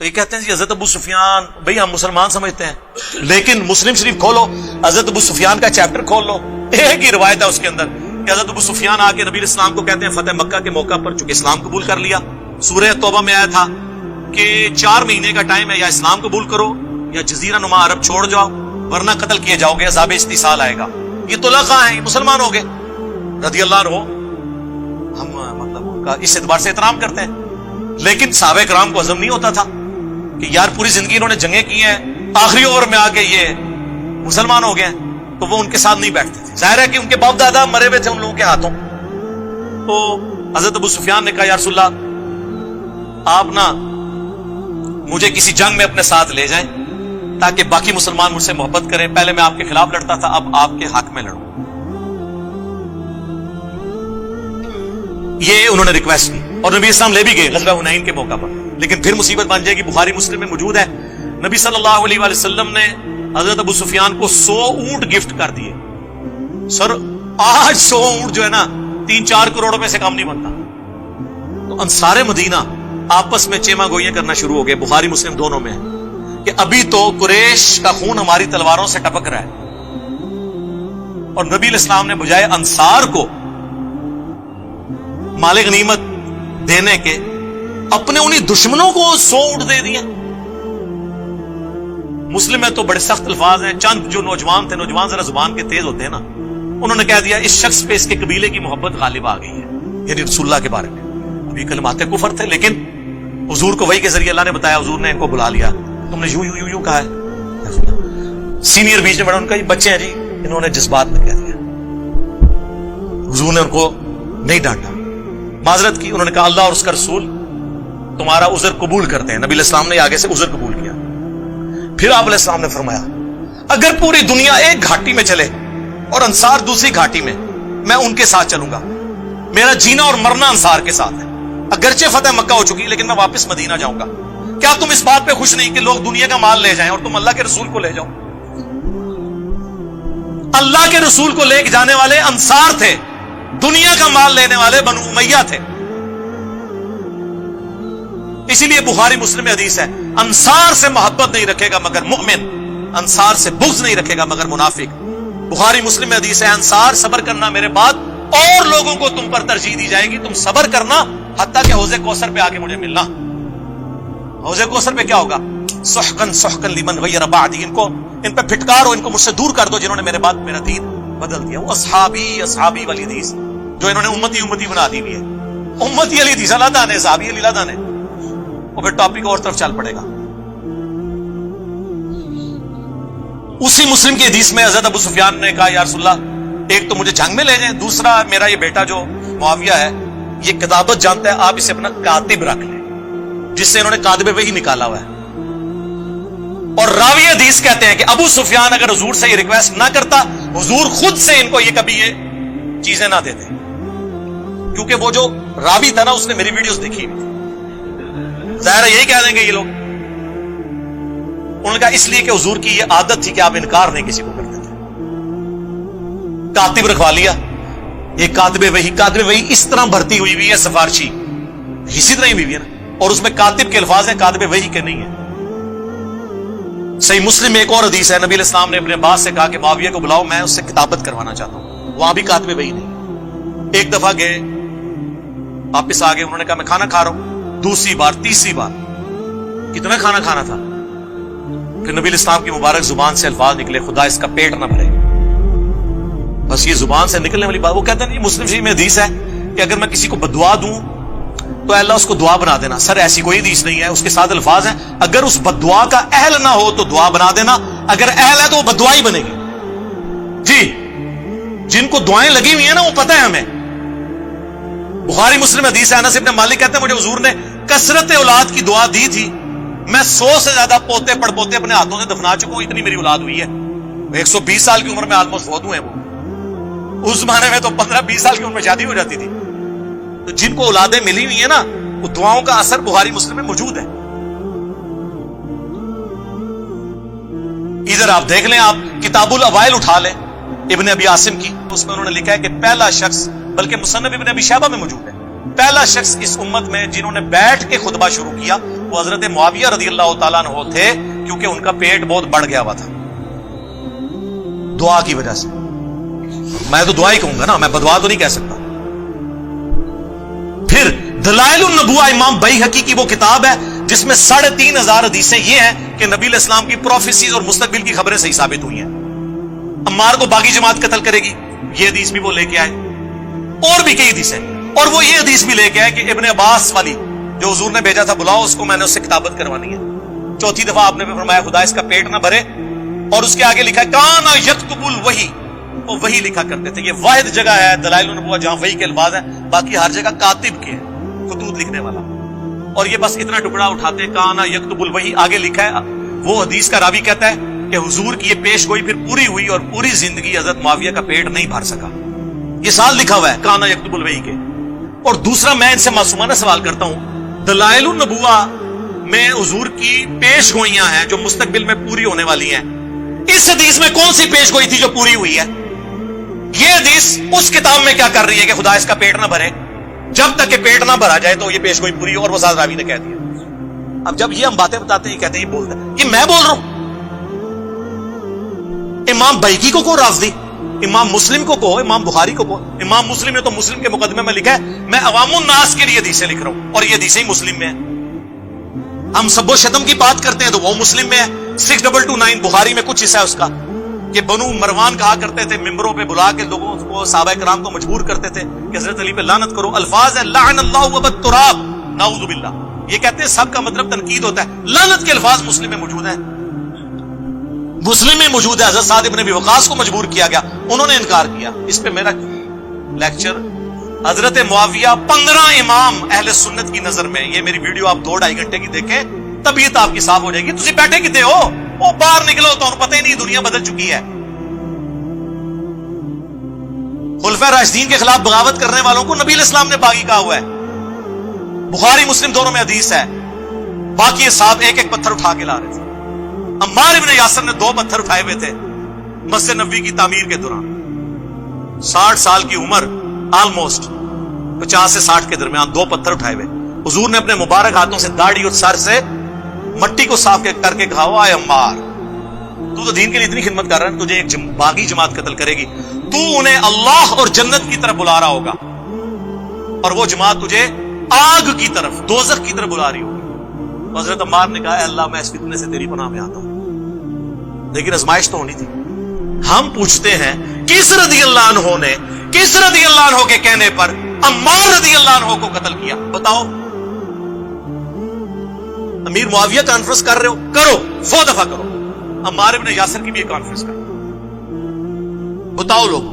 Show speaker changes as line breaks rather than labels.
تو یہ کہتے ہیں جی حضرت ابو سفیان، بھئی ہم مسلمان سمجھتے ہیں، لیکن مسلم شریف کھولو، حضرت ابو سفیان کا چیپٹر کھول لو، ایک ہی روایت ہے اس کے اندر کہ حضرت ابو سفیان آ کے نبی اسلام کو کہتے ہیں فتح مکہ کے موقع پر، چونکہ اسلام قبول کر لیا، سورہ توبہ میں آیا تھا کہ 4 مہینے کا ٹائم ہے، یا اسلام قبول کرو یا جزیرہ نما عرب چھوڑ جاؤ ورنہ قتل کیے جاؤ گے، عذاب استحصال آئے گا۔ یہ طلقاء ہیں، یہ مسلمان ہو گئے رضی اللہ عنہ، ہم مطلب ان کا اس اعتبار سے احترام کرتے ہیں، لیکن صحابہ کرام کو عزم نہیں ہوتا تھا کہ یار پوری زندگی انہوں نے جنگیں کی ہیں، آخری اوور میں آ کے یہ مسلمان ہو گئے ہیں، تو وہ ان کے ساتھ نہیں بیٹھتے تھے۔ ظاہر ہے کہ ان کے باپ دادا مرے ہوئے تھے ان لوگوں کے ہاتھوں۔ تو حضرت ابو سفیان نے کہا یا رسول اللہ آپ نا مجھے کسی جنگ میں اپنے ساتھ لے جائیں تاکہ باقی مسلمان مجھ سے محبت کریں، پہلے میں آپ کے خلاف لڑتا تھا، اب آپ کے حق میں لڑوں۔ یہ انہوں نے ریکویسٹ کی اور نبی اسلام لے بھی گئے غزوہ حنین کے موقع پر، لیکن پھر مصیبت بن جائے گی، بخاری مسلم میں موجود ہے، نبی صلی اللہ علیہ وآلہ وسلم نے حضرت ابو سفیان کو 100 اونٹ گفٹ کر دیے۔ سر آج 100 اونٹ جو ہے نا 3-4 کروڑ میں سے کم نہیں بنتا۔ تو انصار مدینہ آپس میں چیما گوئیاں کرنا شروع ہو گئے، بخاری مسلم دونوں میں ہے کہ ابھی تو قریش کا خون ہماری تلواروں سے ٹپک رہا ہے، اور نبی علیہ السلام نے بجائے انصار کو مال غنیمت دینے کے اپنے انہی دشمنوں کو 100 اونٹ دے دیا۔ مسلم میں تو بڑے سخت الفاظ ہیں، چند جو نوجوان تھے، نوجوان ذرا زبان کے تیز ہوتے ہیں نا، انہوں نے کہہ دیا اس شخص پہ اس کے قبیلے کی محبت غالب آ گئی ہے، یعنی رسول اللہ کے بارے میں۔ ابھی کلمات کفر تھے، لیکن حضور کو وحی کے ذریعے اللہ نے بتایا، حضور نے ان کو بلا لیا، تم نے یوں یوں یوں یوں کہا ہے۔ سینئر بیچ میں بڑا ان کا یہ بچے ہیں جی، انہوں نے جذبات میں کہہ دیا، حضور نے ان کو نہیں ڈانٹا، معذرت کی، انہوں نے کہا اللہ اور اس کا رسول تمہارا عذر قبول کرتے ہیں۔ نبی علیہ السلام نے آگے سے عذر قبول کیا۔ پھر آپ علیہ السلام نے فرمایا اگر پوری دنیا ایک گھاٹی میں چلے اور انصار دوسری گھاٹی میں، میں ان کے ساتھ چلوں گا، میرا جینا اور مرنا انصار کے ساتھ ہے، اگرچہ فتح مکہ ہو چکی لیکن میں واپس مدینہ جاؤں گا۔ کیا تم اس بات پہ خوش نہیں کہ لوگ دنیا کا مال لے جائیں اور تم اللہ کے رسول کو لے جاؤ؟ اللہ کے رسول کو لے کے جانے والے انصار تھے، دنیا کا مال لینے والے بنو امیہ تھے۔ اسی لیے بخاری مسلم میں حدیث ہے انصار سے محبت نہیں رکھے گا مگر مومن، انصار سے بغض نہیں رکھے گا مگر منافق۔ بخاری مسلم میں حدیث ہے انصار صبر کرنا میرے بعد اور لوگوں کو تم پر ترجیح دی جائے گی، تم صبر کرنا حتیٰ کہ حوض کوثر پہ آ کے مجھے ملنا۔ حوض کوثر پہ کیا ہوگا؟ سحقن سحقن لمن غیر بعدی، ان پہ پھٹکارو، ان کو مجھ سے دور کر دو جنہوں نے میرے بعد میرا دین بدل دیا۔ وہ اصحابی اصحابی والی حدیث جو انہوں نے امتی امتی بنا دی ہوئی ہے، امتی علی حدیث اللہ دانے، صحابی علی اللہ دانے، اور پھر ٹاپک اور طرف چل پڑے گا۔ اسی مسلم کی حدیث میں حضرت ابو سفیان نے کہا یا رسول اللہ ایک تو مجھے جنگ میں لے جائیں، دوسرا میرا یہ بیٹا جو معاویہ ہے یہ کتابت جانتا ہے، آپ اسے اپنا کاتب رکھ لیں، جس سے انہوں نے کاتب وحی نکالا ہوا ہے۔ اور راوی حدیث کہتے ہیں کہ ابو سفیان اگر حضور سے یہ ریکویسٹ نہ کرتا، حضور خود سے ان کو یہ کبھی یہ چیزیں نہ دیتے، کیونکہ وہ جو راوی تھا نا اس نے میری ویڈیوز دیکھی ہوئی تھی، ظاہر ہے یہی کہہ دیں گے یہ لوگ۔ انہوں نے کہا اس لیے کہ حضور کی یہ عادت تھی کہ آپ انکار نہیں کسی کو کرتے تھے۔ کاتب رکھوا لیا، یہ کاتب وحی اس طرح بھرتی ہوئی ہے سفارشی، اسی طرح ہی ہوئی ہے نا، اور اس میں کاتب کے الفاظ ہیں، کاتب وحی کے نہیں ہیں۔ صحیح مسلم میں ایک اور حدیث ہے، نبی علیہ السلام نے اپنے باس سے کہا کہ معاویہ کو بلاؤ، میں اس سے کتابت کروانا چاہتا ہوں، وہاں بھی کاتب وحی نہیں۔ ایک دفعہ گئے، واپس آ گئے، انہوں نے کہا میں کھانا کھا رہا ہوں، دوسری بار تیسری بار، کتنا کھانا کھانا تھا؟ پھر نبی علیہ السلام کی مبارک زبان سے الفاظ نکلے خدا اس کا پیٹ نہ بھرے۔ بس یہ زبان سے نکلنے والی بات، وہ کہتے ہیں مسلم شریف میں حدیث ہے کہ اگر میں کسی کو بددعا دوں تو اللہ اس کو دعا بنا دینا۔ سر ایسی کوئی حدیث نہیں ہے، اس کے ساتھ الفاظ ہیں اگر اس بددعا کا اہل نہ ہو تو دعا بنا دینا، اگر اہل ہے تو وہ بددعا ہی بنے گی۔ جی جن کو دعائیں لگی ہوئی ہیں نا وہ پتہ ہے ہمیں۔ بخاری مسلم حدیث ہے، انس ابن مالک کہتے ہیں مجھے حضور نے کثرت اولاد کی دعا دی تھی، میں 100 سے زیادہ پوتے پڑ پوتے اپنے ہاتھوں سے دفنا چکا ہوں، اتنی میری اولاد ہوئی ہے۔ 120 سال کی عمر میں آلموسٹ فوت ہوئے ہیں وہ، اس زمانے میں تو 15-20 سال کی عمر میں شادی ہو جاتی تھی۔ تو جن کو اولادیں ملی ہوئی ہیں نا وہ دعاؤں کا اثر بخاری مسلم میں موجود ہے۔ ادھر آپ دیکھ لیں، آپ کتاب الاوائل اٹھا لیں ابن ابی عاصم کی، اس میں انہوں نے لکھا ہے کہ پہلا شخص، بلکہ مصنف ابن ابی شیبہ میں موجود ہے، پہلا شخص اس امت میں جنہوں نے بیٹھ کے خطبہ شروع کیا وہ حضرت معاویہ رضی اللہ تعالیٰ عنہ تھے، کیونکہ ان کا پیٹ بہت بڑھ گیا ہوا تھا دعا کی وجہ سے. میں تو دعا ہی کہوں گا نا، میں بدعا تو نہیں کہہ سکتا. پھر دلائل النبوہ امام بیہقی کی وہ کتاب ہے جس میں 3500 حدیثیں یہ ہیں کہ نبی علیہ السلام کی پروفیسیز اور مستقبل کی خبریں صحیح ثابت ہوئی ہیں. عمار کو باغی جماعت قتل کرے گی، یہ حدیث بھی وہ لے کے آئے، اور بھی کئی حدیثیں. اور وہ یہ حدیث بھی لے کے آئے کہ ابن عباس والی جو حضور نے بھیجا تھا، بلاؤ اس کو، میں نے اس سے کتابت کروانی ہے. چوتھی دفعہ آپ نے بھی فرمایا خدا اس کا پیٹ نہ بھرے، اور اس کے آگے لکھا ہے کانا یکتب الوحی، وہ وہی لکھا کرتے تھے. یہ واحد جگہ ہے دلائل النبوہ جہاں وحی کے الفاظ ہیں، باقی ہر جگہ کاتب کے ہیں، خطوط لکھنے والا. اور یہ بس اتنا ٹکڑا اٹھاتے کانا یکتب الوحی، آگے لکھا ہے وہ حدیث کا راوی کہتا ہے کہ حضور کی یہ پیش گوئی پھر پوری ہوئی اور پوری زندگی حضرت معاویہ کا پیٹ نہیں بھر سکا. یہ سال لکھا ہوا ہے کانا یکتب الوحی کے. اور دوسرا میں ان سے معصومانہ سوال کرتا ہوں، دلائل النبوہ میں حضور کی پیش گوئیاں ہیں جو مستقبل میں پوری ہونے والی ہیں، اس حدیث میں کون سی پیش گوئی تھی جو پوری ہوئی ہے؟ یہ حدیث اس کتاب میں کیا کر رہی ہے کہ خدا اس کا پیٹ نہ بھرے؟ جب تک کہ پیٹ نہ بھرا جائے تو یہ پیش گوئی پوری، اور وہ ساتھ راوی نے کہہ دیا. اب جب یہ ہم باتیں بتاتے ہیں، یہ کہتے ہیں یہ بولتا ہے، یہ میں بول رہا ہوں. امام بیہقی کو کہو رافضی، امام مسلم کو کہو، امام بخاری کو کہو. امام مسلم نے تو مسلم کے مقدمے میں لکھا ہے میں عوام الناس کے لیے حدیثیں لکھ رہا ہوں، اور یہ حدیثیں ہی مسلم میں ہیں. ہم سب و شتم کی بات کرتے ہیں تو وہ مسلم میں ہے. 6229 بخاری میں کچھ حصہ ہے اس کا کہ بنو مروان کہا کرتے تھے، ممبروں پہ بلا کے لوگوں کو، صحابہ کرام کو مجبور کرتے تھے کہ حضرت علی پہ لعنت کرو. الفاظ ہے لعن اللہ وبت تراب، نعوذ باللہ. یہ کہتے ہیں سب کا مطلب تنقید ہوتا ہے. لعنت کے الفاظ مسلم میں موجود ہیں، مسلم میں موجود ہے. حضرت سعد بن ابی وقاص کو مجبور کیا گیا، انہوں نے انکار کیا. اس پہ میرا لیکچر حضرت معاویہ 15 امام اہل سنت کی نظر میں، یہ میری ویڈیو آپ 2-2.5 گھنٹے کی دیکھیں، طبیعت آپ کی صاف ہو جائے گی. تسی بیٹھے کتے ہو؟ وہ باہر نکلو تو پتہ ہی نہیں دنیا بدل چکی ہے. خلفائے راشدین کے خلاف بغاوت کرنے والوں کو نبی علیہ السلام نے باغی کہا ہوا ہے. بخاری مسلم دونوں میں حدیث ہے. باقی صاحب ایک ایک پتھر اٹھا کے لا رہے تھے. عمار ابن یاسر نے 2 پتھر اٹھائے ہوئے تھے مسجد نبوی کی تعمیر کے دوران. 60 سال کی عمر، آلموسٹ 50 سے 60 کے درمیان، 2 پتھر اٹھائے ہوئے. حضور نے اپنے مبارک ہاتھوں سے داڑھی اور سر سے مٹی کو صاف کر کے کہا ہوا، اے عمار تو دین کے لیے اتنی خدمت کر رہا ہے، تجھے ایک باغی جماعت قتل کرے گی، تو انہیں اللہ اور جنت کی طرف بلا رہا ہوگا، اور وہ جماعت تجھے آگ کی طرف، دوزخ کی طرف بلا رہی ہوگی. حضرت عمار نے کہا اے اللہ میں اس فتنے سے تیری پناہ میں آتا ہوں. لیکن ازمائش تو ہونی تھی. ہم پوچھتے ہیں کس رضی اللہ عنہ نے، کس رضی اللہ عنہ کے کہنے پر عمار رضی اللہ عنہ کو قتل کیا؟ بتاؤ. امیر معاویہ کانفرنس کر رہے ہو، کرو، 100 دفعہ کرو. عمار ابن یاسر کی بھی ایک کانفرنس کرو، بتاؤ لوگ